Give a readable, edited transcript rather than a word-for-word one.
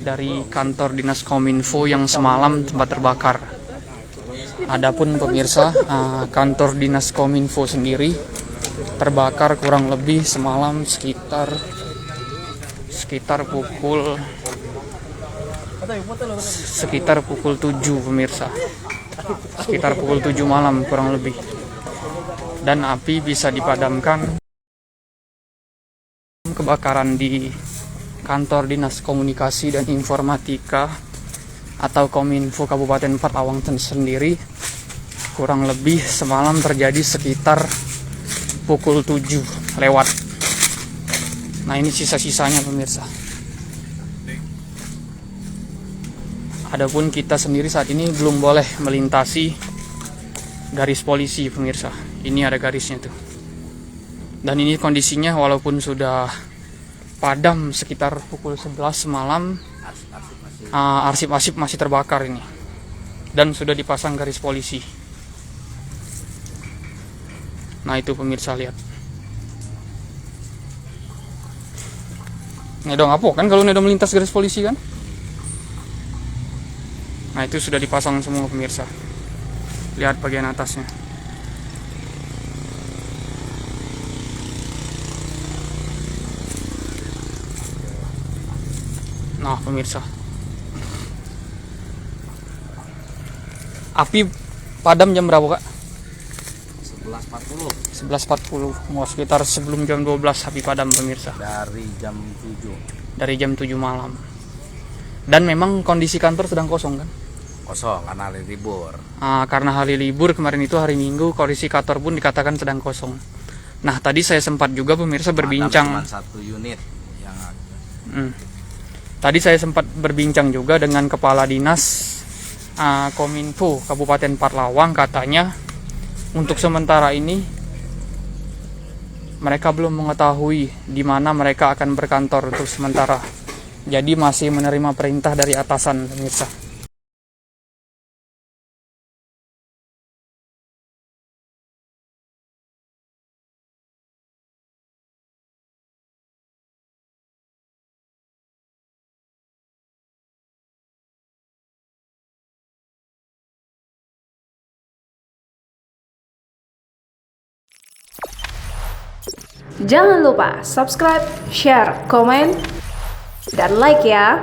dari kantor Dinas Kominfo yang semalam sempat terbakar. Adapun pemirsa, kantor Dinas Kominfo sendiri terbakar kurang lebih semalam sekitar pukul 7 pemirsa. Sekitar pukul 7 malam kurang lebih. Dan api bisa dipadamkan. Kebakaran di kantor Dinas Komunikasi dan Informatika atau Kominfo Kabupaten Parlawang sendiri kurang lebih semalam terjadi sekitar pukul 7 lewat. Nah, ini sisa-sisanya pemirsa. Adapun kita sendiri saat ini belum boleh melintasi garis polisi pemirsa. Ini ada garisnya tuh. Dan ini kondisinya walaupun sudah padam sekitar pukul 11 malam, arsip-arsip masih terbakar ini. Dan sudah dipasang garis polisi. Nah, itu pemirsa lihat. Ini dong apa kan kalau ini udah melintas garis polisi kan? Nah, itu sudah dipasang semua pemirsa. Lihat bagian atasnya. Nah, pemirsa. Api padam jam berapa, Kak? 11.40. 11.40. Mau sekitar sebelum jam 12 api padam pemirsa. Dari jam 7. Dari jam 7 malam. Dan memang kondisi kantor sedang kosong kan? Kosong karena hari libur. Karena hari libur kemarin itu hari Minggu, kondisi kantor pun dikatakan sedang kosong. Nah, tadi saya sempat juga pemirsa berbincang. Cuma satu unit yang Tadi saya sempat berbincang juga dengan Kepala Dinas Kominfo Kabupaten Parlawang. Katanya untuk sementara ini mereka belum mengetahui di mana mereka akan berkantor untuk sementara. Jadi masih menerima perintah dari atasan pemirsa. Jangan lupa subscribe, share, komen, dan like ya.